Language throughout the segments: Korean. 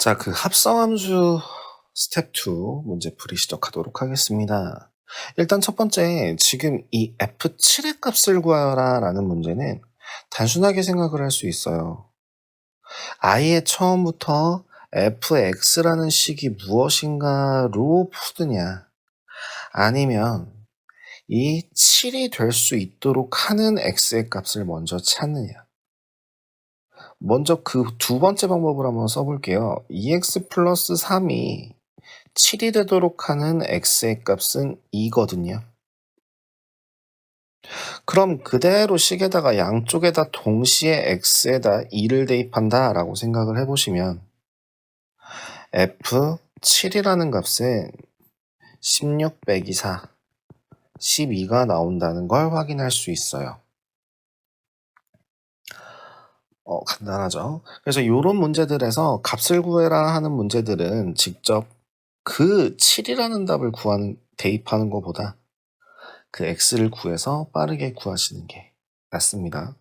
자, 그 합성함수 스텝 2 문제풀이 시작하도록 하겠습니다. 일단 첫 번째, 지금 이 f7의 값을 구하라 라는 문제는 단순하게 생각을 할 수 있어요. 아예 처음부터 fx라는 식이 무엇인가로 푸느냐, 아니면 이 7이 될 수 있도록 하는 x의 값을 먼저 찾느냐. 먼저 그 두 번째 방법을 한번 써볼게요. 2x 플러스 3이 7이 되도록 하는 x의 값은 2거든요. 그럼 그대로 식에다가 양쪽에다 동시에 x에다 2를 대입한다 라고 생각을 해보시면 f7이라는 값은 16 빼기 4, 12가 나온다는 걸 확인할 수 있어요. 간단하죠? 그래서 이런 문제들에서 값을 구해라 하는 문제들은 직접 그 7이라는 답을 대입하는 것보다 그 x를 구해서 빠르게 구하시는 게 낫습니다.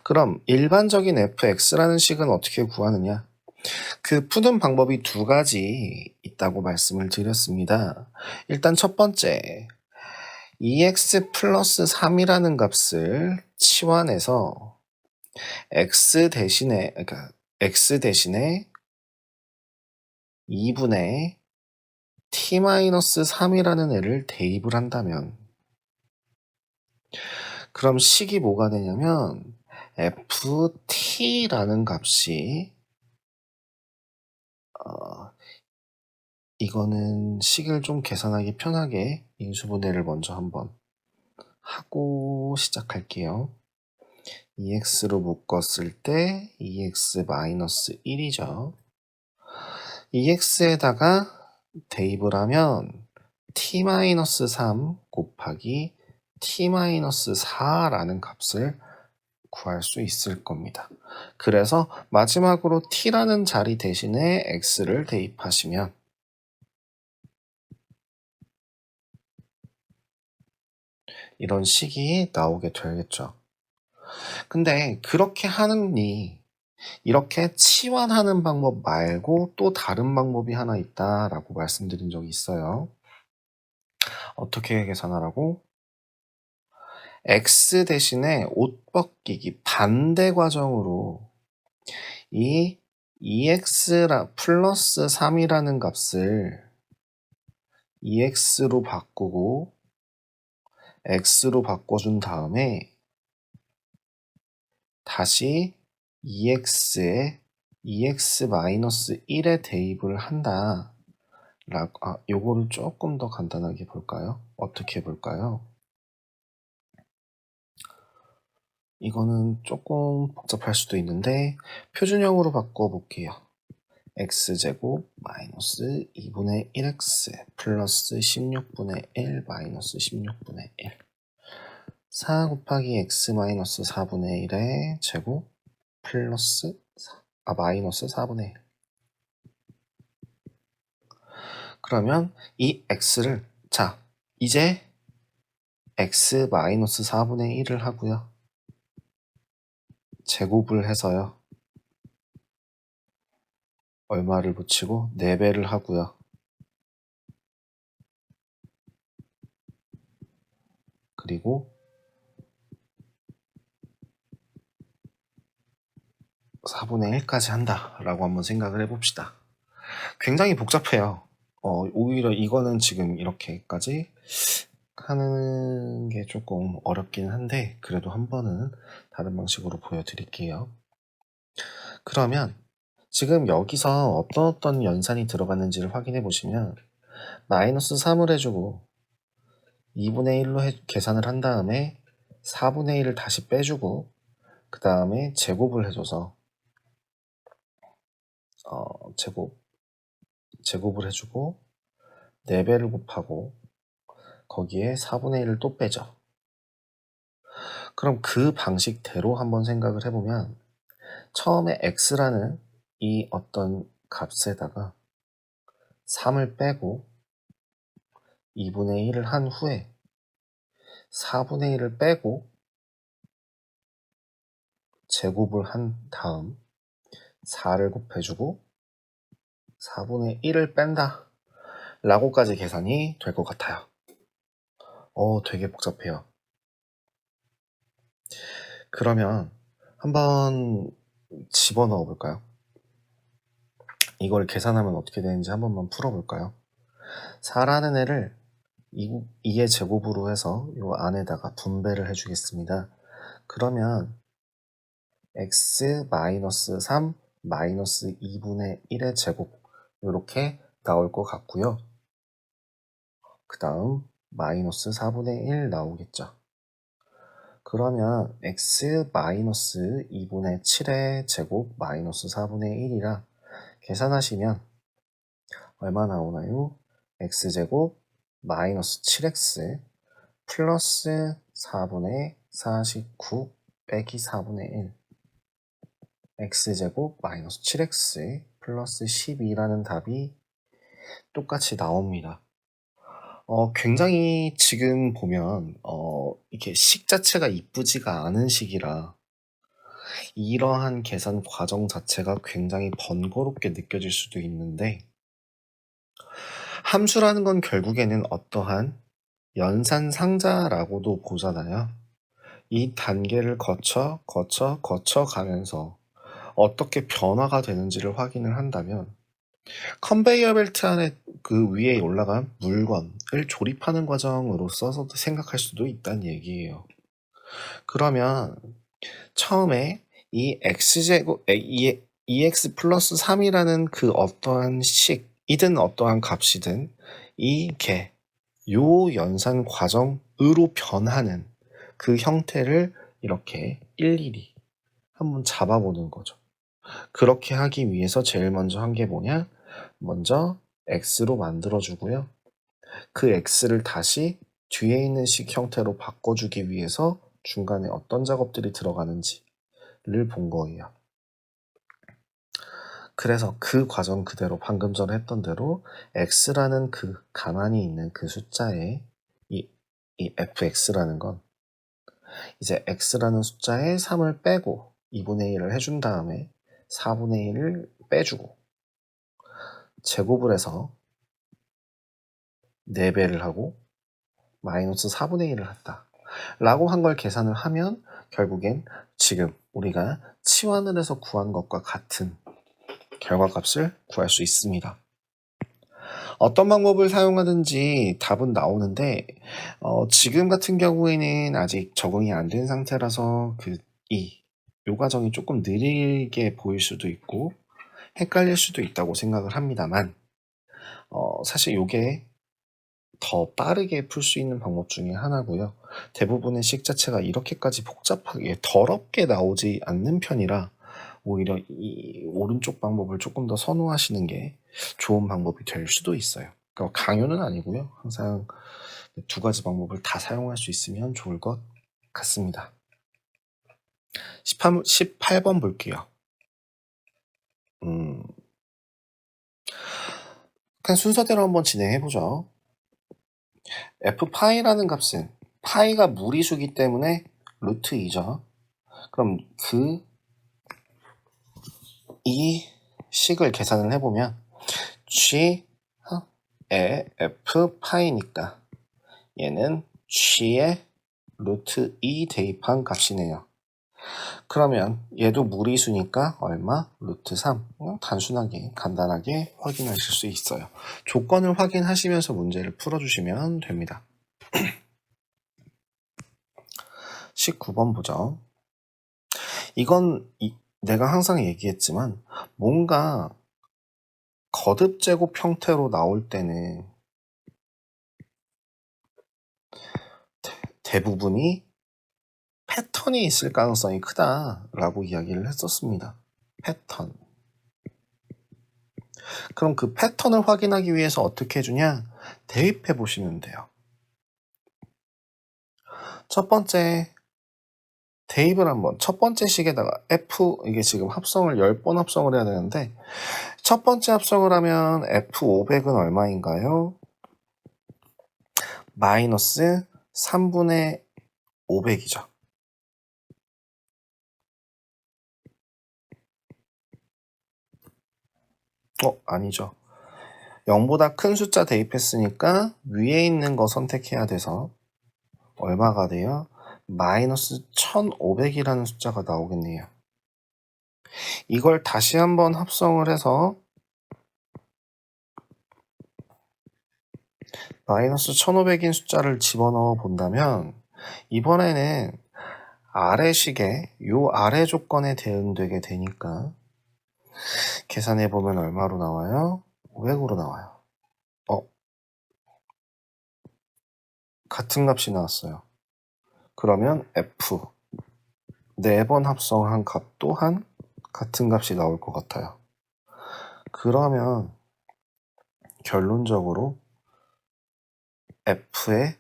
그럼 일반적인 fx라는 식은 어떻게 구하느냐? 그 푸는 방법이 두 가지 있다고 말씀을 드렸습니다. 일단 첫 번째, 2x 플러스 3이라는 값을 치환해서 x 대신에 2분의 t-3이라는 애를 대입을 한다면, 그럼 식이 뭐가 되냐면 ft라는 값이 이거는 식을 좀 계산하기 편하게 인수분해를 먼저 한번 하고 시작할게요. 2x로 묶었을 때 2x-1이죠. 2x에다가 대입을 하면 t-3 곱하기 t-4라는 값을 구할 수 있을 겁니다. 그래서 마지막으로 t라는 자리 대신에 x를 대입하시면 이런 식이 나오게 되겠죠. 근데 그렇게 하느니 이렇게 치환하는 방법 말고 또 다른 방법이 하나 있다라고 말씀드린 적이 있어요. 어떻게 계산하라고? x 대신에 옷 벗기기 반대 과정으로 이 2x 플러스 3이라는 값을 2x로 바꾸고 x로 바꿔준 다음에 다시 2x에 2x-1에 대입을 한다. 요거를 조금 더 간단하게 볼까요? 어떻게 볼까요? 이거는 조금 복잡할 수도 있는데 표준형으로 바꿔볼게요. x제곱 마이너스 2분의 1x 플러스 16분의 1 마이너스 16분의 1 4 곱하기 x 마이너스 4분의 1의 제곱 플러스 마이너스 4분의 1. 그러면 이 x를 이제 x 마이너스 4분의 1을 하고요. 제곱을 해서요. 얼마를 붙이고 4배를 하고요. 그리고 4분의 1까지 한다라고 한번 생각을 해봅시다. 굉장히 복잡해요. 오히려 이거는 지금 이렇게까지 하는 게 조금 어렵긴 한데 그래도 한 번은 다른 방식으로 보여드릴게요. 그러면 지금 여기서 어떤 연산이 들어갔는지를 확인해 보시면 마이너스 3을 해주고 2분의 1로 계산을 한 다음에 4분의 1을 다시 빼주고 그 다음에 제곱을 해줘서 제곱을 해주고 4배를 곱하고 거기에 4분의 1을 또 빼죠. 그럼 그 방식대로 한번 생각을 해보면 처음에 x라는 이 어떤 값에다가 3을 빼고 2분의 1을 한 후에 4분의 1을 빼고 제곱을 한 다음 4를 곱해주고 4분의 1을 뺀다 라고까지 계산이 될 것 같아요. 되게 복잡해요. 그러면 한번 집어넣어 볼까요? 이걸 계산하면 어떻게 되는지 한 번만 풀어볼까요? 4라는 애를 2의 제곱으로 해서 이 안에다가 분배를 해주겠습니다. 그러면 x-3 마이너스 2분의 1의 제곱 이렇게 나올 것 같고요. 그 다음 마이너스 4분의 1 나오겠죠. 그러면 x 마이너스 2분의 7의 제곱 마이너스 4분의 1이라 계산하시면 얼마 나오나요? x제곱 마이너스 7x 플러스 4분의 49 빼기 4분의 1 x제곱 마이너스 7x 플러스 12라는 답이 똑같이 나옵니다. 굉장히 지금 보면 이렇게 식 자체가 이쁘지가 않은 식이라 이러한 계산 과정 자체가 굉장히 번거롭게 느껴질 수도 있는데 함수라는 건 결국에는 어떠한 연산상자라고도 보잖아요. 이 단계를 거쳐 가면서 어떻게 변화가 되는지를 확인을 한다면 컨베이어 벨트 안에 그 위에 올라간 물건을 조립하는 과정으로 써서 생각할 수도 있다는 얘기예요. 그러면 처음에 이 x제곱, EX 플러스 3이라는 그 어떠한 식이든 어떠한 값이든 이게 요 연산 과정으로 변하는 그 형태를 이렇게 일일이 한번 잡아보는 거죠. 그렇게 하기 위해서 제일 먼저 한 게 뭐냐? 먼저 x로 만들어주고요. 그 x를 다시 뒤에 있는 식 형태로 바꿔주기 위해서 중간에 어떤 작업들이 들어가는지를 본 거예요. 그래서 그 과정 그대로 방금 전에 했던 대로 x라는 그 가만히 있는 그 숫자에 이 fx라는 건 이제 x라는 숫자에 3을 빼고 2분의 1을 해준 다음에 4분의 1을 빼주고 제곱을 해서 4배를 하고 마이너스 4분의 1을 했다 라고 한 걸 계산을 하면 결국엔 지금 우리가 치환을 해서 구한 것과 같은 결과값을 구할 수 있습니다. 어떤 방법을 사용하든지 답은 나오는데 지금 같은 경우에는 아직 적응이 안 된 상태라서 요 과정이 조금 느리게 보일 수도 있고 헷갈릴 수도 있다고 생각을 합니다만 사실 요게 더 빠르게 풀 수 있는 방법 중에 하나고요. 대부분의 식 자체가 이렇게까지 복잡하게 더럽게 나오지 않는 편이라 오히려 이 오른쪽 방법을 조금 더 선호하시는 게 좋은 방법이 될 수도 있어요. 그러니까 강요는 아니고요. 항상 두 가지 방법을 다 사용할 수 있으면 좋을 것 같습니다. 18번 볼게요. 그냥 순서대로 한번 진행해보죠. f파이라는 값은 파이가 무리수기 때문에 루트 2죠. 그럼 이 식을 계산을 해보면 g의 f파이니까 얘는 g의 루트 2 대입한 값이네요. 그러면 얘도 무리수니까 얼마? 루트 3. 단순하게 간단하게 확인하실 수 있어요. 조건을 확인하시면서 문제를 풀어주시면 됩니다. 19번 보죠. 이건 내가 항상 얘기했지만 뭔가 거듭 제곱 형태로 나올 때는 대부분이 패턴이 있을 가능성이 크다라고 이야기를 했었습니다. 패턴. 그럼 그 패턴을 확인하기 위해서 어떻게 해주냐? 대입해 보시면 돼요. 첫 번째 대입을 한번 첫 번째 식에다가 F 이게 지금 합성을 10번 합성을 해야 되는데 첫 번째 합성을 하면 F500은 얼마인가요? 마이너스 3분의 500이죠. 아니죠. 0보다 큰 숫자 대입했으니까 위에 있는 거 선택해야 돼서 얼마가 돼요? 마이너스 1500이라는 숫자가 나오겠네요. 이걸 다시 한번 합성을 해서 마이너스 1500인 숫자를 집어넣어 본다면 이번에는 아래식에 요 아래 조건에 대응되게 되니까 계산해 보면 얼마로 나와요? 500으로 나와요. 같은 값이 나왔어요. 그러면 F 4번 합성한 값 또한 같은 값이 나올 것 같아요. 그러면 결론적으로 F의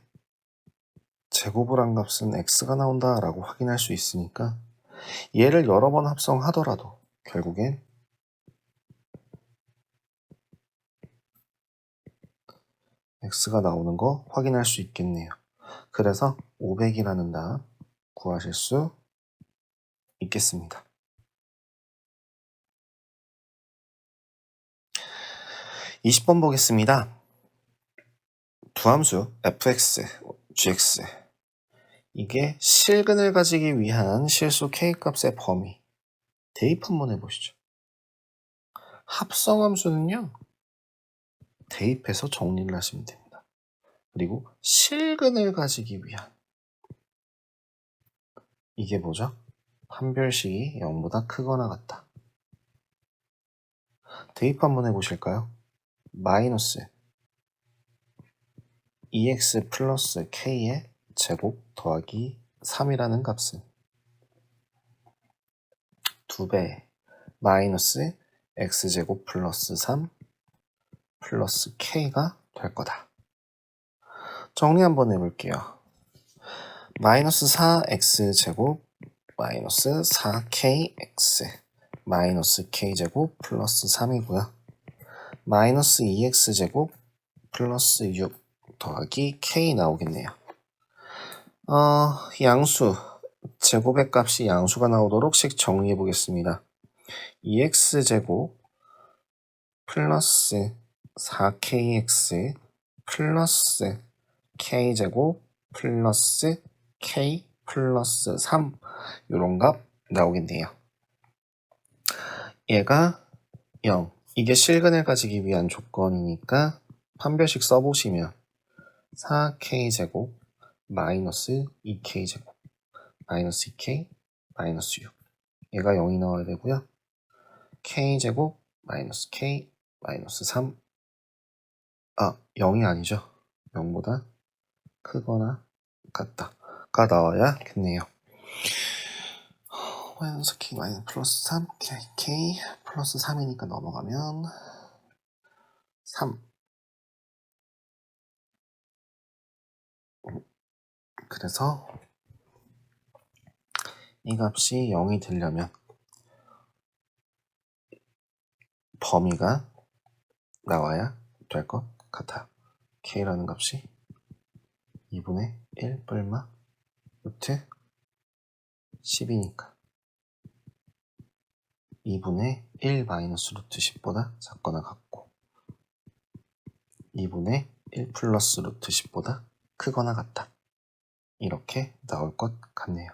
제곱을 한 값은 X가 나온다라고 확인할 수 있으니까 얘를 여러 번 합성하더라도 결국엔 X가 나오는 거 확인할 수 있겠네요. 그래서 500이라는 답 구하실 수 있겠습니다. 20번 보겠습니다. 두함수 fx, gx 이게 실근을 가지기 위한 실수 k값의 범위 대입 한번 해보시죠. 합성함수는요 대입해서 정리를 하시면 됩니다. 그리고 실근을 가지기 위한 이게 뭐죠? 판별식이 0보다 크거나 같다. 대입 한번 해보실까요? 마이너스 2x 플러스 k의 제곱 더하기 3이라는 값은 2배 마이너스 x제곱 플러스 3 플러스 k가 될 거다. 정리 한번 해볼게요. 마이너스 4x제곱 마이너스 4kx 마이너스 k제곱 플러스 3이고요. 마이너스 2x제곱 플러스 6 더하기 k 나오겠네요. 양수 제곱의 값이 양수가 나오도록 식 정리해 보겠습니다. 2x제곱 플러스 4kx 플러스 k제곱 플러스 k 플러스 3 요런 값 나오겠네요. 얘가 0 이게 실근을 가지기 위한 조건이니까 판별식 써보시면 4k제곱 마이너스 2k제곱 마이너스 2k 마이너스 6 얘가 0이 나와야 되고요. k제곱 마이너스 k 마이너스 3 0이 아니죠. 0보다 크거나 같다가 나와야겠네요. 마이너스 k 마이너스 플러스 3 k 플러스 3이니까 넘어가면 3 그래서 이 값이 0이 되려면 범위가 나와야 될 것 같아요. k라는 값이 2분의 1 뿔마 루트 10이니까 2분의 1 마이너스 루트 10보다 작거나 같고 2분의 1 플러스 루트 10보다 크거나 같다. 이렇게 나올 것 같네요.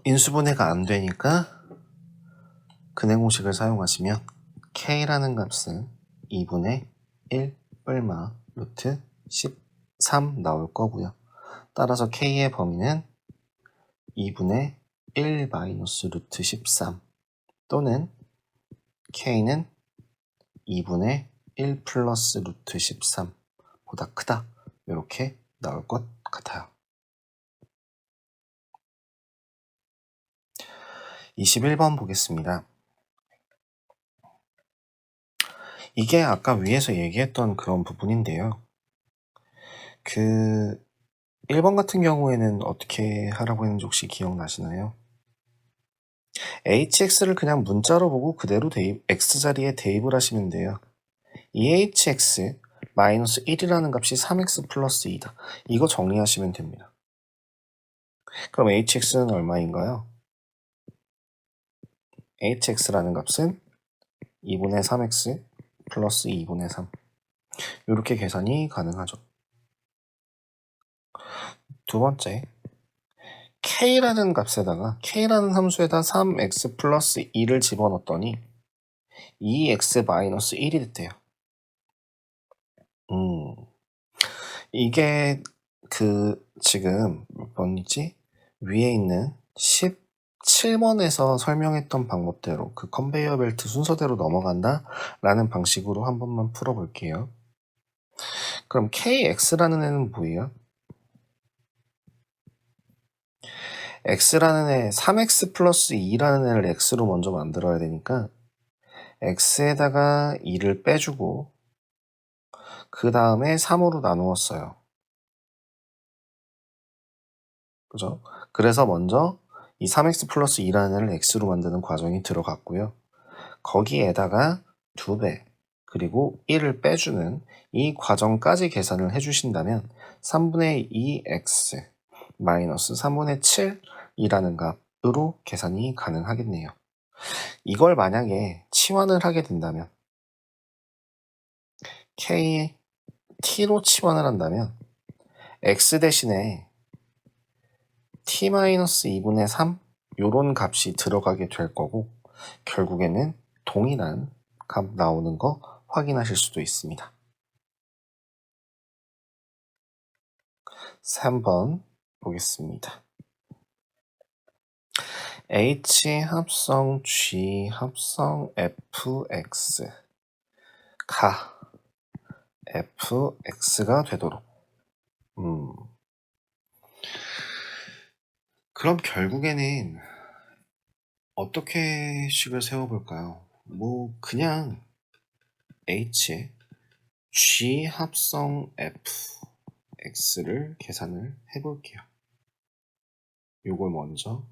인수분해가 안 되니까 근해 공식을 사용하시면 k라는 값은 2분의 1 뿔마 루트 13 나올 거고요. 따라서 k의 범위는 2분의 1 마이너스 루트 13 또는 k는 2분의 1 플러스 루트 13보다 크다. 이렇게 나올 것 같아요. 21번 보겠습니다. 이게 아까 위에서 얘기했던 그런 부분인데요. 1번 같은 경우에는 어떻게 하라고 했는지 혹시 기억나시나요? hx를 그냥 문자로 보고 그대로 x자리에 대입을 하시면 돼요. 이 hx 마이너스 1이라는 값이 3x 플러스 2다. 이거 정리하시면 됩니다. 그럼 hx는 얼마인가요? hx라는 값은 2분의 3x 플러스 2분의 3. 이렇게 계산이 가능하죠. 두 번째, k라는 값에다가 k라는 함수에다 3x 플러스 2를 집어넣었더니 2x 마이너스 1이 됐대요. 이게 지금 몇 번이지? 위에 있는 17번에서 설명했던 방법대로 그 컨베이어 벨트 순서대로 넘어간다 라는 방식으로 한 번만 풀어볼게요. 그럼 kx라는 애는 뭐예요? x라는 애 3x 플러스 2라는 애를 x로 먼저 만들어야 되니까 x에다가 2를 빼주고 그 다음에 3으로 나누었어요. 그죠? 그래서 먼저 이 3x 플러스 2라는 애를 x로 만드는 과정이 들어갔고요. 거기에다가 2배 그리고 1을 빼주는 이 과정까지 계산을 해주신다면 3분의 2x 마이너스 3분의 7이라는 값으로 계산이 가능하겠네요. 이걸 만약에 치환을 하게 된다면 t로 치환을 한다면 x 대신에 t-2분의 3 요런 값이 들어가게 될 거고 결국에는 동일한 값 나오는 거 확인하실 수도 있습니다. 3번 보겠습니다. H 합성 G 합성 fx 가 fx가 되도록 그럼 결국에는 어떻게 식을 세워볼까요? 그냥 H에 G 합성 fx를 계산을 해볼게요. 요걸 먼저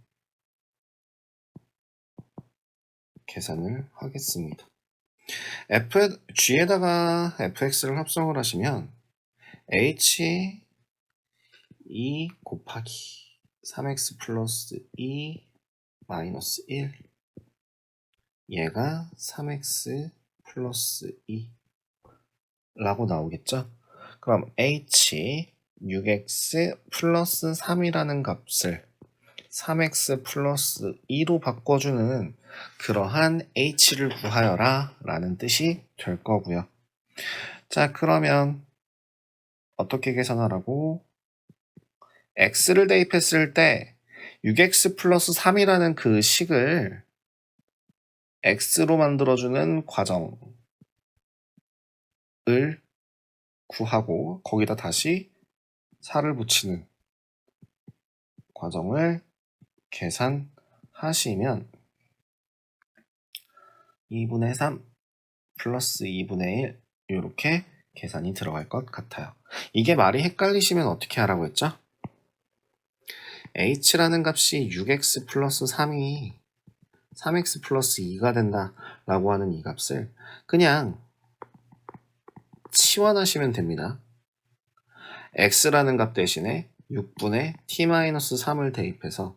계산을 하겠습니다. G에다가 fx를 합성을 하시면 H 2 곱하기 3x 플러스 2 마이너스 1 얘가 3x 플러스 2 라고 나오겠죠? 그럼 h 6x 플러스 3이라는 값을 3x 플러스 2로 바꿔주는 그러한 h를 구하여라 라는 뜻이 될 거고요. 자, 그러면 어떻게 계산하라고? x를 대입했을 때 6x 플러스 3이라는 그 식을 x로 만들어주는 과정을 구하고 거기다 다시 4를 붙이는 과정을 계산하시면 2분의 3 플러스 2분의 1 이렇게 계산이 들어갈 것 같아요. 이게 말이 헷갈리시면 어떻게 하라고 했죠? h라는 값이 6x 플러스 3이 3x 플러스 2가 된다 라고 하는 이 값을 그냥 치환하시면 됩니다. x라는 값 대신에 6분의 t-3을 대입해서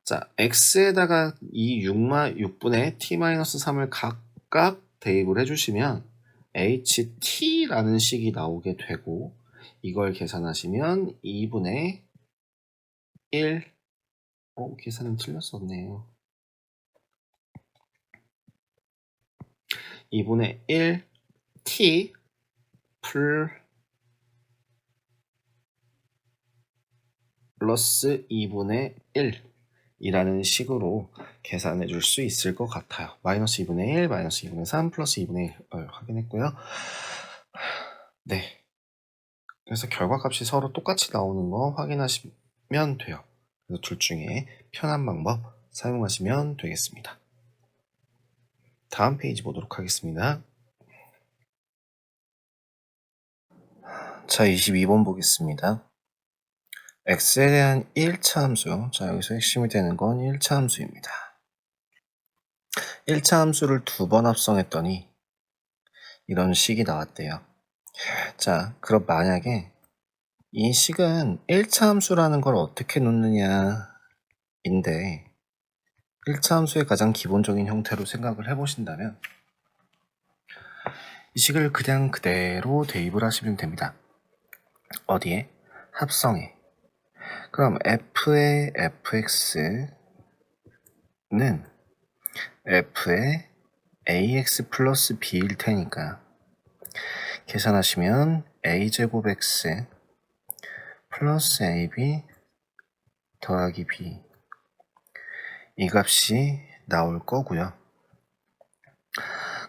자, x에다가 이 6분의 t-3을 각각 대입을 해주시면 ht라는 식이 나오게 되고 이걸 계산하시면 2분의 1 계산은 틀렸었네요. 2분의 1 t 플러스 2분의 1 이라는 식으로 계산해 줄 수 있을 것 같아요. 마이너스 2분의 1, 마이너스 2분의 3, 플러스 2분의 1 확인했고요. 네. 그래서 결과값이 서로 똑같이 나오는 거 확인하시면 돼요. 그래서 둘 중에 편한 방법 사용하시면 되겠습니다. 다음 페이지 보도록 하겠습니다. 자, 22번 보겠습니다. x에 대한 1차 함수. 자, 여기서 핵심이 되는 건 1차 함수입니다. 1차 함수를 2번 합성했더니 이런 식이 나왔대요. 자, 그럼 만약에 이 식은 1차 함수라는 걸 어떻게 놓느냐인데 1차 함수의 가장 기본적인 형태로 생각을 해보신다면 이 식을 그냥 그대로 대입을 하시면 됩니다. 어디에? 합성에. 그럼 f의 fx는 f의 ax 플러스 b일 테니까 계산하시면 a제곱 x 플러스 ab 더하기 b 이 값이 나올 거고요.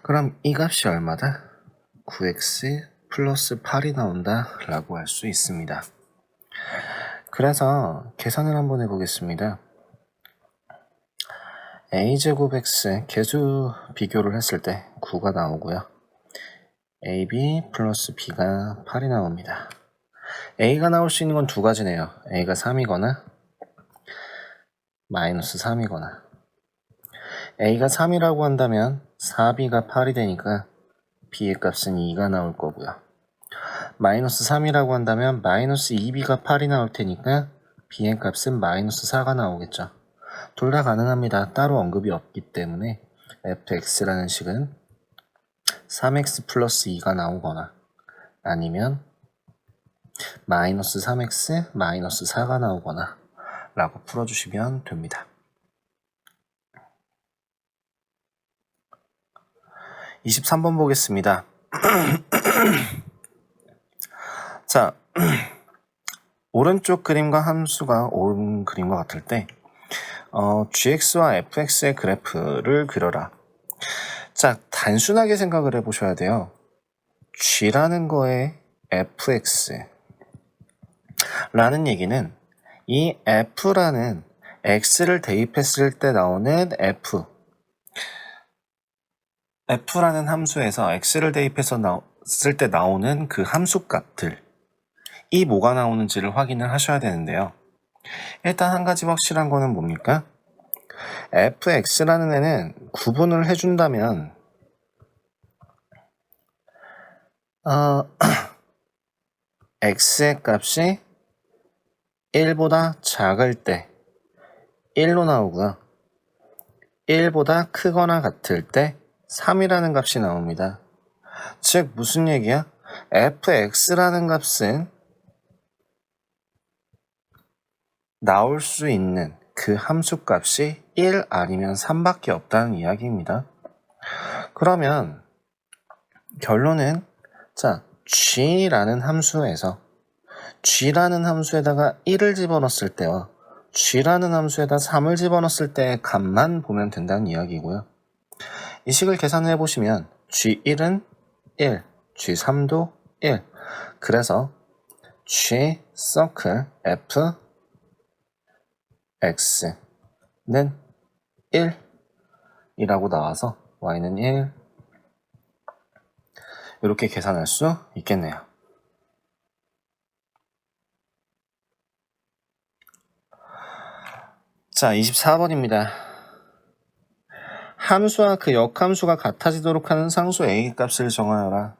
그럼 이 값이 얼마다? 9x 플러스 8이 나온다 라고 할 수 있습니다. 그래서 계산을 한번 해보겠습니다. a제곱 x 개수 비교를 했을 때 9가 나오고요. ab 플러스 b가 8이 나옵니다. a가 나올 수 있는 건 두 가지네요. a가 3이거나 마이너스 3이거나. a가 3이라고 한다면 4b가 8이 되니까 b의 값은 2가 나올 거고요. 마이너스 3이라고 한다면 마이너스 2b가 8이 나올 테니까 b의 값은 마이너스 4가 나오겠죠. 둘 다 가능합니다. 따로 언급이 없기 때문에 fx라는 식은 3x 플러스 2가 나오거나 아니면 마이너스 3x 마이너스 4가 나오거나 라고 풀어주시면 됩니다. 23번 보겠습니다. 자, 오른쪽 그림과 함수가 옳은 그림과 같을 때 gx와 fx의 그래프를 그려라. 자, 단순하게 생각을 해보셔야 돼요. g라는 거에 fx 라는 얘기는 이 f라는 x를 대입했을 때 나오는 f라는 함수에서 x를 대입해서 쓸 때 나오는 그 함수값들 이 뭐가 나오는지를 확인을 하셔야 되는데요. 일단 한 가지 확실한 거는 뭡니까? fx라는 애는 구분을 해준다면 x의 값이 1보다 작을 때 1로 나오고요. 1보다 크거나 같을 때 3이라는 값이 나옵니다. 즉 무슨 얘기야? fx라는 값은 나올 수 있는 그 함수값이 1 아니면 3밖에 없다는 이야기입니다. 그러면 결론은 자, g라는 함수에서 g라는 함수에다가 1을 집어넣었을 때와 g라는 함수에다 3을 집어넣었을 때의 값만 보면 된다는 이야기고요. 이 식을 계산해 보시면 g1은 1, g3도 1. 그래서 g 서클 f x는 1이라고 나와서 y는 1 이렇게 계산할 수 있겠네요. 자, 24번입니다. 함수와 그 역함수가 같아지도록 하는 상수 a 값을 정하여라.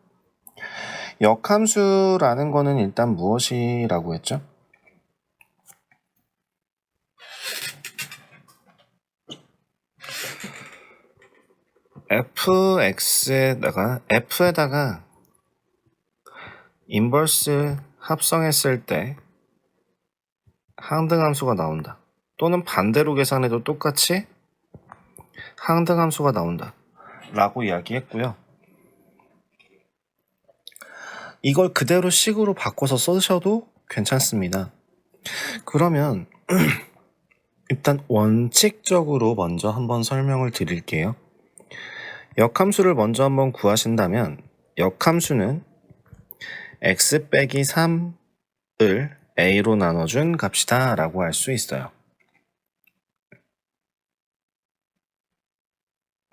역함수라는 거는 일단 무엇이라고 했죠? f에다가 인버스 합성했을 때 항등함수가 나온다. 또는 반대로 계산해도 똑같이 항등함수가 나온다 라고 이야기했고요. 이걸 그대로 식으로 바꿔서 쓰셔도 괜찮습니다. 그러면 일단 원칙적으로 먼저 한번 설명을 드릴게요. 역함수를 먼저 한번 구하신다면 역함수는 x 빼기 3을 a로 나눠준 값이다 라고 할 수 있어요.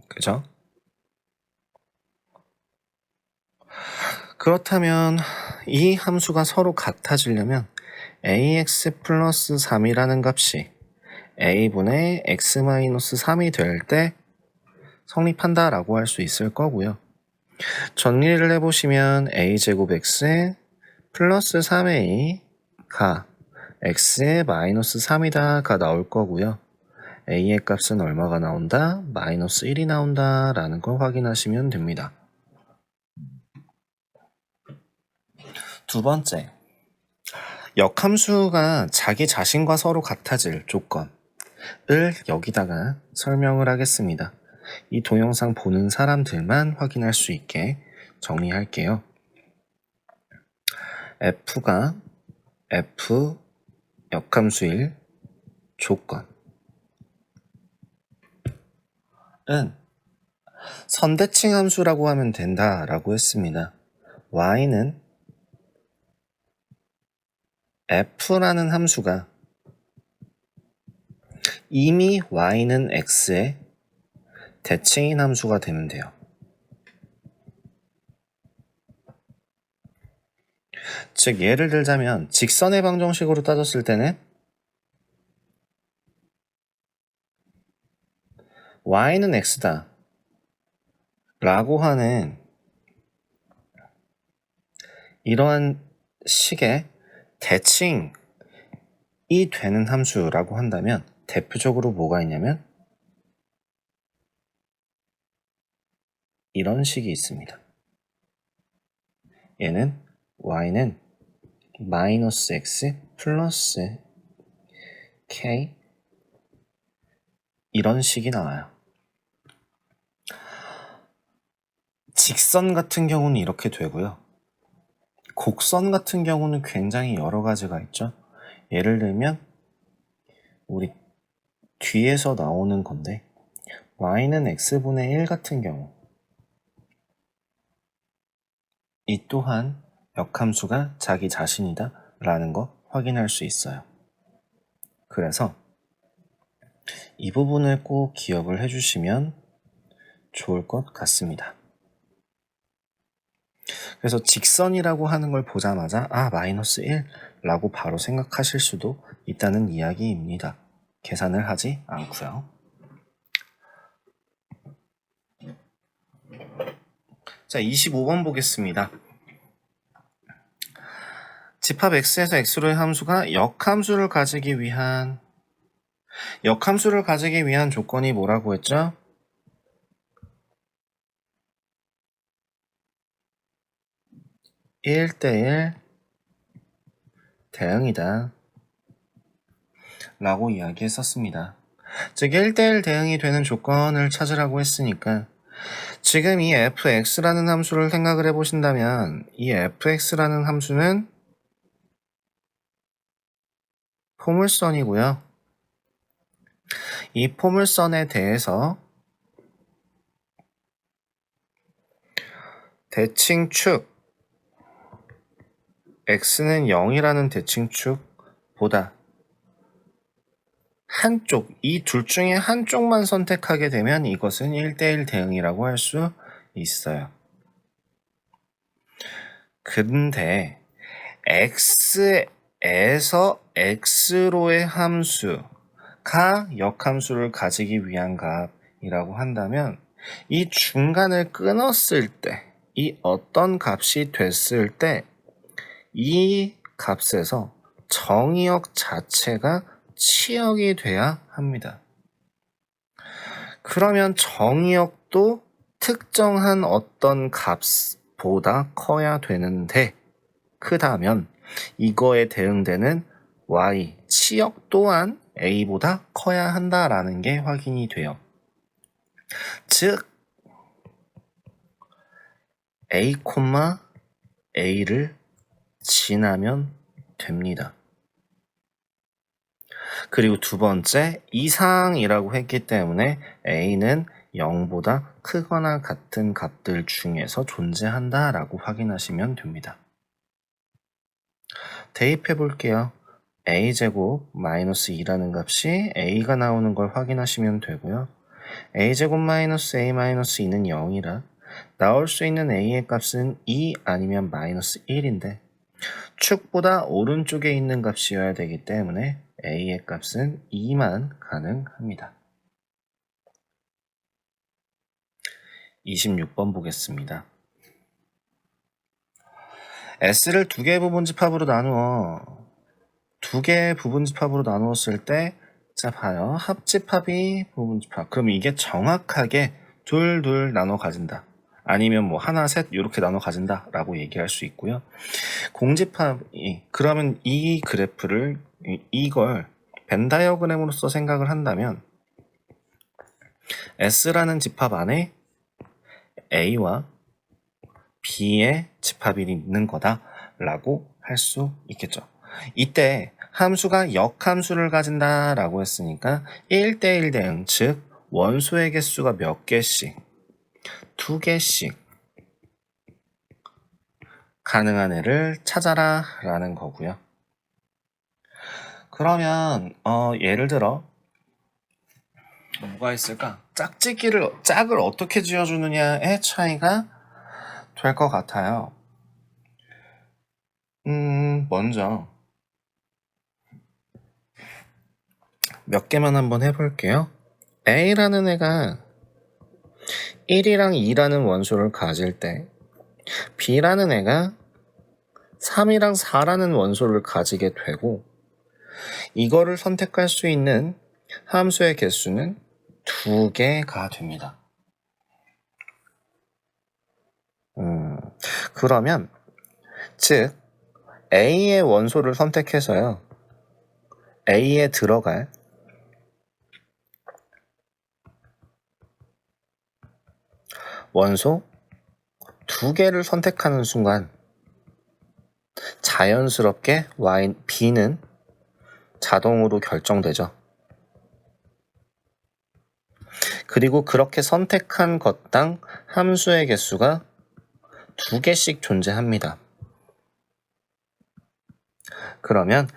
그죠? 그렇다면 이 함수가 서로 같아지려면 ax 플러스 3이라는 값이 a분의 x 마이너스 3이 될 때 성립한다라고 할 수 있을 거고요. 정리를 해보시면 a제곱 x 플러스 3a가 x의 마이너스 3이다가 나올 거고요. a의 값은 얼마가 나온다? 마이너스 1이 나온다 라는 걸 확인하시면 됩니다. 두 번째, 역함수가 자기 자신과 서로 같아질 조건을 여기다가 설명을 하겠습니다. 이 동영상 보는 사람들만 확인할 수 있게 정리할게요. f가 f 역함수일 조건은 선대칭 함수라고 하면 된다라고 했습니다. y는 f라는 함수가 이미 y는 x의 대칭인 함수가 되면 돼요. 즉 예를 들자면 직선의 방정식으로 따졌을 때는 y는 x다 라고 하는 이러한 식의 대칭이 되는 함수라고 한다면 대표적으로 뭐가 있냐면 이런 식이 있습니다. 얘는 y는 마이너스 x 플러스 k 이런 식이 나와요. 직선 같은 경우는 이렇게 되고요. 곡선 같은 경우는 굉장히 여러 가지가 있죠. 예를 들면 우리 뒤에서 나오는 건데 y는 x분의 1 같은 경우 이 또한 역함수가 자기 자신이다 라는 거 확인할 수 있어요. 그래서 이 부분을 꼭 기억을 해주시면 좋을 것 같습니다. 그래서 직선이라고 하는 걸 보자마자 마이너스 1 라고 바로 생각하실 수도 있다는 이야기입니다. 계산을 하지 않고요. 자, 25번 보겠습니다. 집합 x에서 x로의 함수가 역함수를 가지기 위한 조건이 뭐라고 했죠? (1대1) 대응이다 라고 이야기했었습니다. 즉 1대1 대응이 되는 조건을 찾으라고 했으니까 지금 이 fx라는 함수를 생각을 해보신다면 이 fx라는 함수는 포물선이고요. 이 포물선에 대해서 대칭축 x는 0이라는 대칭축보다 한쪽, 이 둘 중에 한쪽만 선택하게 되면 이것은 1대1 대응이라고 할 수 있어요. 근데 x에서 x로의 함수가 역함수를 가지기 위한 값이라고 한다면 이 중간을 끊었을 때, 이 어떤 값이 됐을 때 이 값에서 정의역 자체가 치역이 돼야 합니다. 그러면 정의역도 특정한 어떤 값보다 커야 되는데 크다면 이거에 대응되는 y, 치역 또한 a보다 커야 한다라는 게 확인이 돼요. 즉 a, a를 지나면 됩니다. 그리고 두 번째, 이상이라고 했기 때문에 a는 0보다 크거나 같은 값들 중에서 존재한다 라고 확인하시면 됩니다. 대입해 볼게요. a제곱 마이너스 2라는 값이 a가 나오는 걸 확인하시면 되고요. a제곱 마이너스 a 마이너스 2는 0이라 나올 수 있는 a의 값은 2 아니면 마이너스 1인데 축보다 오른쪽에 있는 값이어야 되기 때문에 a의 값은 2만 가능합니다. 26번 보겠습니다. S를 두 개의 부분집합으로 나누어 두 개의 부분집합으로 나누었을 때, 자 봐요. 합집합이 부분집합. 그럼 이게 정확하게 둘 나눠 가진다. 아니면 뭐 하나 셋 이렇게 나눠 가진다 라고 얘기할 수 있고요. 공집합이 그러면 이 그래프를 이걸 벤 다이어그램으로서 생각을 한다면 S라는 집합 안에 A와 B의 집합이 있는 거다라고 할 수 있겠죠. 이때 함수가 역함수를 가진다라고 했으니까 1대1 대응, 즉 원소의 개수가 몇 개씩, 2개씩 가능한 애를 찾아라 라는 거고요. 그러면 예를 들어 뭐가 있을까? 짝을 어떻게 지어주느냐의 차이가 될 것 같아요. 먼저 몇 개만 한번 해볼게요. A라는 애가 1이랑 2라는 원소를 가질 때 B라는 애가 3이랑 4라는 원소를 가지게 되고 이거를 선택할 수 있는 함수의 개수는 2개가 됩니다. 그러면 즉 A의 원소를 선택해서요. A에 들어갈 원소 2개를 선택하는 순간 자연스럽게 B는 자동으로 결정되죠. 그리고 그렇게 선택한 것당 함수의 개수가 2개씩 존재합니다. 그러면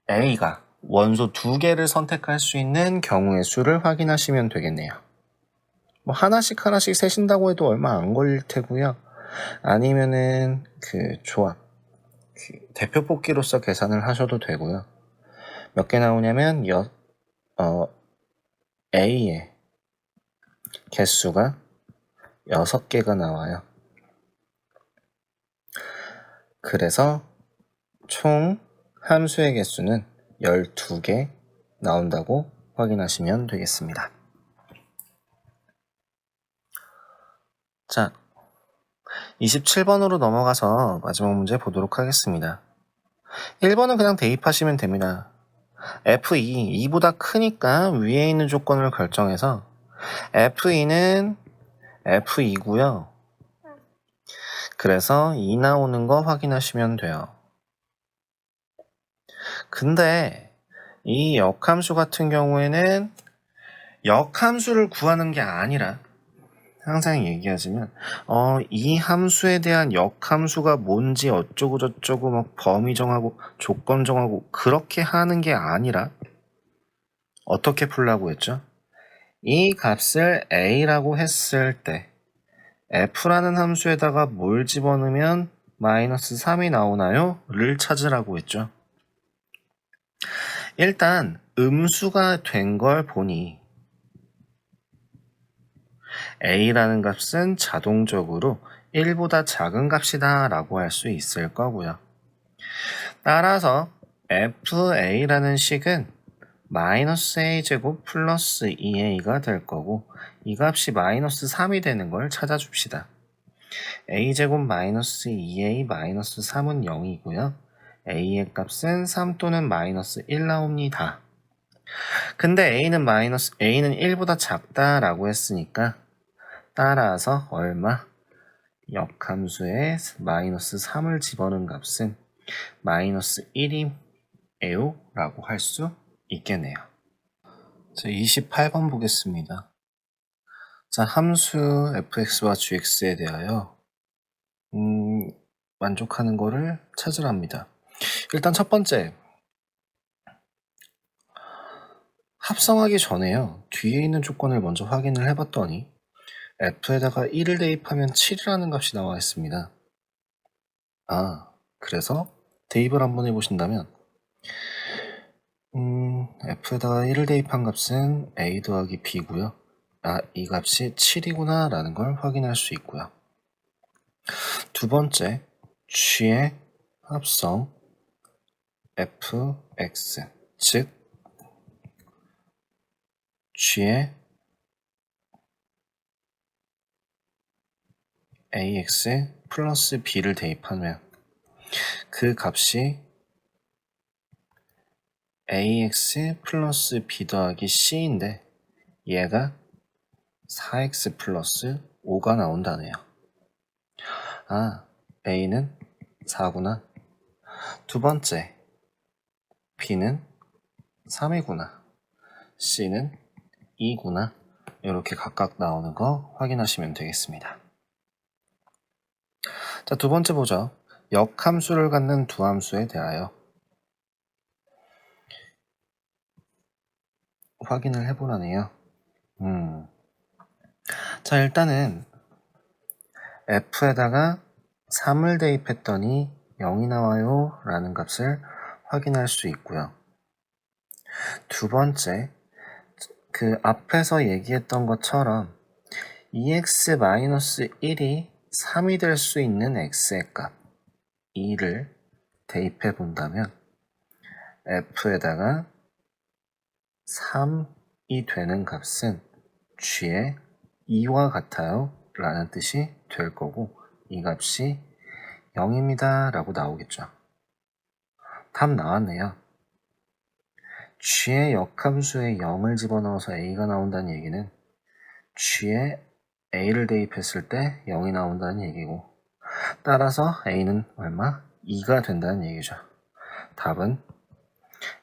A가 원소 2개를 선택할 수 있는 경우의 수를 확인하시면 되겠네요. 뭐 하나씩 세신다고 해도 얼마 안 걸릴 테고요. 아니면은 조합, 대표 뽑기로서 계산을 하셔도 되고요. 몇 개 나오냐면 A의 개수가 6개가 나와요. 그래서 총 함수의 개수는 12개 나온다고 확인하시면 되겠습니다. 자, 27번으로 넘어가서 마지막 문제 보도록 하겠습니다. 1번은 그냥 대입하시면 됩니다. F2, 2보다 크니까 위에 있는 조건을 결정해서 F2는 F2고요. 그래서 2 나오는 거 확인하시면 돼요. 근데 이 역함수 같은 경우에는 역함수를 구하는 게 아니라 항상 얘기하지만 이 함수에 대한 역함수가 뭔지 어쩌고 저쩌고 막 범위 정하고 조건 정하고 그렇게 하는 게 아니라 어떻게 풀라고 했죠? 이 값을 A라고 했을 때 F라는 함수에다가 뭘 집어넣으면 마이너스 3이 나오나요? 를 찾으라고 했죠. 일단 음수가 된 걸 보니 A라는 값은 자동적으로 1보다 작은 값이다 라고 할 수 있을 거고요. 따라서 FA라는 식은 마이너스 A제곱 플러스 2A가 될 거고 이 값이 마이너스 3이 되는 걸 찾아줍시다. A제곱 마이너스 2A 마이너스 3은 0이고요. A의 값은 3 또는 마이너스 1 나옵니다. 근데 A는 1보다 작다라고 했으니까 따라서 얼마? 역함수에 마이너스 3을 집어넣은 값은 마이너스 1이에요 라고 할 수 있겠네요. 자, 28번 보겠습니다. 자, 함수 fx와 gx에 대하여 만족하는 거를 찾으랍니다. 일단 첫 번째, 합성하기 전에요. 뒤에 있는 조건을 먼저 확인을 해봤더니 f에다가 1을 대입하면 7이라는 값이 나와 있습니다. 그래서 대입을 한번 해보신다면 f에다가 1을 대입한 값은 a 더하기 b고요. 이 값이 7이구나 라는 걸 확인할 수 있고요. 두 번째, g의 합성 fx, 즉 g의 ax 플러스 b를 대입하면 그 값이 ax 플러스 b 더하기 c인데 얘가 4x 플러스 5가 나온다네요. a는 4구나. 두 번째, b는 3이구나. c는 2구나. 이렇게 각각 나오는 거 확인하시면 되겠습니다. 자, 두 번째 보죠. 역함수를 갖는 두 함수에 대하여 확인을 해보라네요. 자, 일단은 f에다가 3을 대입했더니 0이 나와요 라는 값을 확인할 수 있고요. 두 번째, 그 앞에서 얘기했던 것처럼 2x-1이 3이 될 수 있는 x의 값 2를 대입해 본다면 f에다가 3이 되는 값은 g의 2와 같아요 라는 뜻이 될 거고 이 값이 0입니다 라고 나오겠죠. 답 나왔네요. g의 역함수에 0을 집어넣어서 a가 나온다는 얘기는 g에 a를 대입했을 때 0이 나온다는 얘기고 따라서 a는 얼마? 2가 된다는 얘기죠. 답은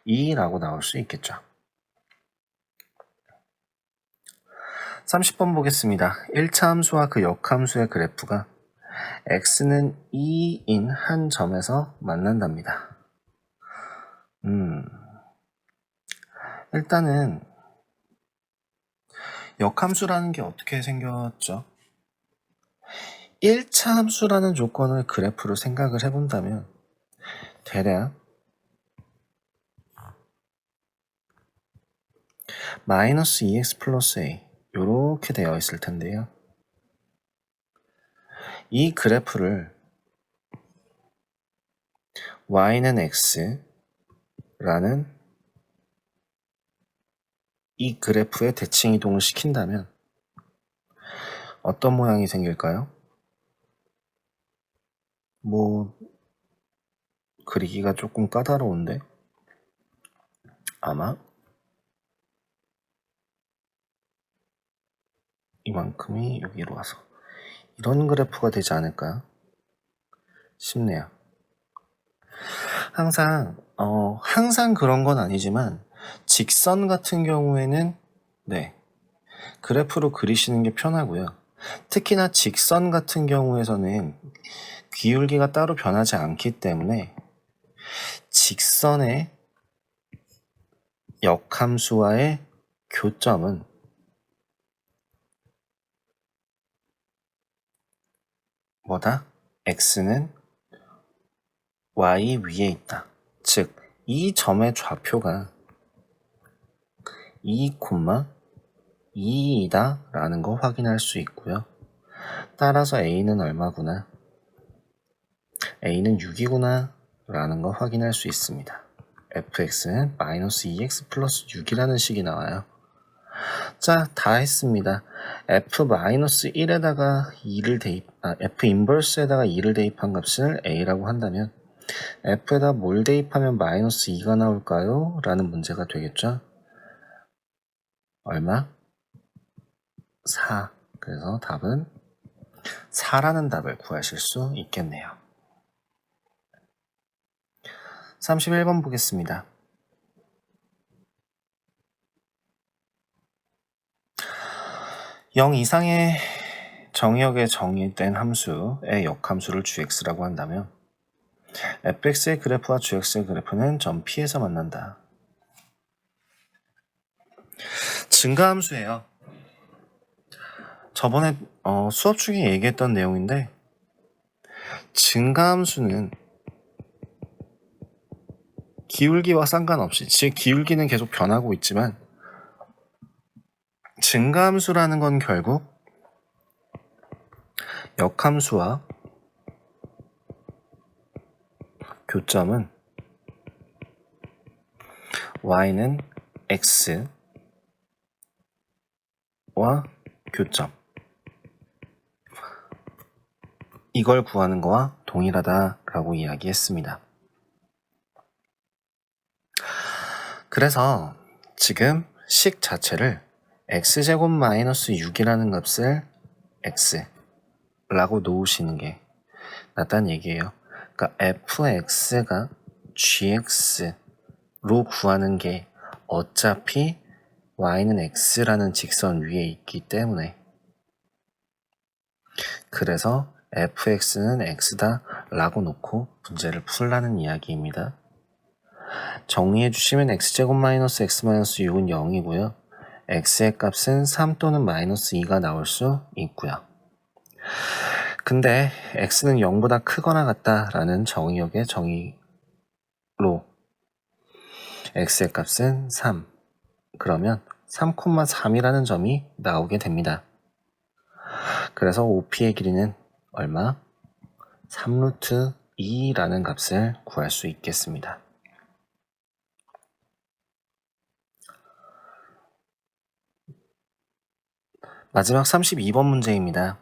2라고 나올 수 있겠죠. 30번 보겠습니다. 1차 함수와 그 역함수의 그래프가 x는 2인 한 점에서 만난답니다. 일단은 역함수라는 게 어떻게 생겼죠? 1차 함수라는 조건을 그래프로 생각을 해본다면 대략 마이너스 2x 플러스 a 이렇게 되어 있을 텐데요. 이 그래프를 y는 x라는 이 그래프에 대칭 이동을 시킨다면 어떤 모양이 생길까요? 그리기가 조금 까다로운데 아마 이만큼이 여기로 와서 이런 그래프가 되지 않을까 싶네요. 항상 그런 건 아니지만 직선 같은 경우에는 그래프로 그리시는 게 편하고요. 특히나 직선 같은 경우에서는 기울기가 따로 변하지 않기 때문에 직선의 역함수와의 교점은 x는 y 위에 있다. 즉, 이 점의 좌표가 2,2이다 라는 거 확인할 수 있고요. 따라서 a는 얼마구나? a는 6이구나 라는 거 확인할 수 있습니다. fx는 마이너스 2x 플러스 6이라는 식이 나와요. 자, 다 했습니다. f-1에다가 f 인버스에다가 2를 대입한 값을 a라고 한다면 f에다 뭘 대입하면 마이너스 2가 나올까요? 라는 문제가 되겠죠. 얼마? 4. 그래서 답은 4라는 답을 구하실 수 있겠네요. 31번 보겠습니다. (0) 이상의 정의역에 정의된 함수의 역함수를 gx라고 한다면 fx의 그래프와 gx의 그래프는 점 P에서 만난다. 증가함수예요. 저번에 수업 중에 얘기했던 내용인데 증가함수는 기울기와 상관없이, 즉 기울기는 계속 변하고 있지만 증가함수라는 건 결국 역함수와 교점은 y는 x와 교점, 이걸 구하는 거와 동일하다라고 이야기했습니다. 그래서 지금 식 자체를 x제곱 마이너스 6이라는 값을 x라고 놓으시는 게 낫다는 얘기예요. 그러니까 fx가 gx로 구하는 게 어차피 y는 x라는 직선 위에 있기 때문에, 그래서 fx는 x다 라고 놓고 문제를 풀라는 이야기입니다. 정리해 주시면 x제곱 마이너스 x 마이너스 6은 0이고요. x의 값은 3 또는 마이너스 2가 나올 수 있고요. 근데 x는 0보다 크거나 같다라는 정의역의 정의로 x의 값은 3, 그러면 3,3이라는 점이 나오게 됩니다. 그래서 OP의 길이는 얼마? 3루트 2라는 값을 구할 수 있겠습니다. 마지막 32번 문제입니다.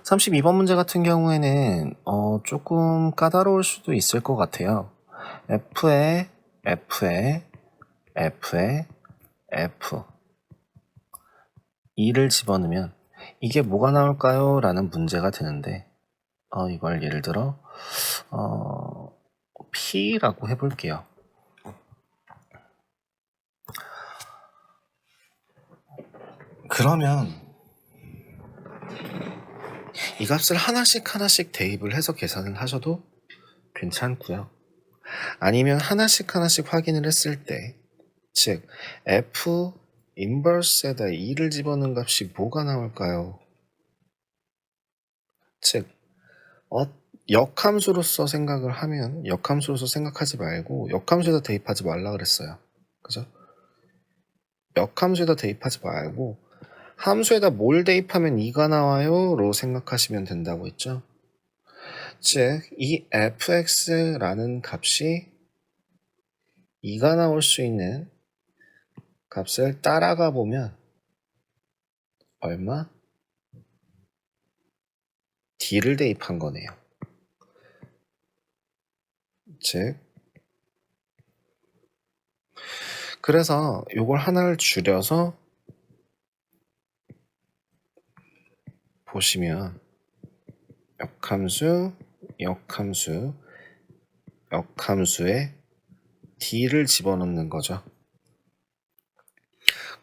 32번 문제 같은 경우에는 조금 까다로울 수도 있을 것 같아요. F에 F 2를 집어넣으면 이게 뭐가 나올까요? 라는 문제가 되는데 이걸 예를 들어 P라고 해볼게요. 그러면 이 값을 하나씩 대입을 해서 계산을 하셔도 괜찮고요. 아니면 하나씩 확인을 했을 때, 즉 F 인버스에다 2를 집어넣은 값이 뭐가 나올까요? 즉 역함수로서 생각을 하면, 역함수로서 생각하지 말고 역함수에다 대입하지 말라 그랬어요. 그죠? 역함수에다 대입하지 말고 함수에다 뭘 대입하면 2가 나와요? 로 생각하시면 된다고 했죠? 즉, 이 fx라는 값이 2가 나올 수 있는 값을 따라가 보면 얼마? d를 대입한 거네요. 즉, 그래서 요걸 하나를 줄여서 보시면 역함수에 d를 집어넣는 거죠.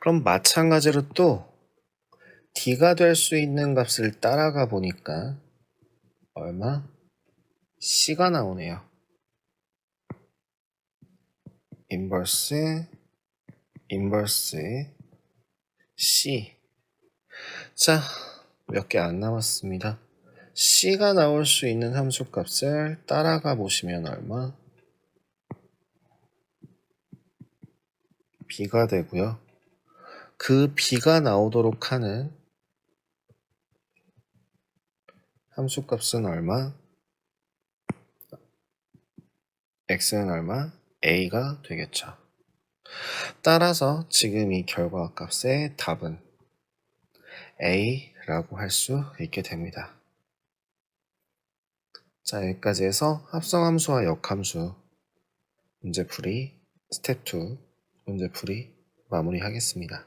그럼 마찬가지로 또 d가 될 수 있는 값을 따라가 보니까 얼마? c가 나오네요. 인버스 c. 자, 몇 개 안 남았습니다. c가 나올 수 있는 함수값을 따라가 보시면 얼마? b가 되고요. 그 b가 나오도록 하는 함수값은 얼마? x는 얼마? a가 되겠죠. 따라서 지금 이 결과값의 답은 a라고 할 수 있게 됩니다. 자, 여기까지 해서 합성함수와 역함수 문제풀이 스텝 2 문제풀이 마무리하겠습니다.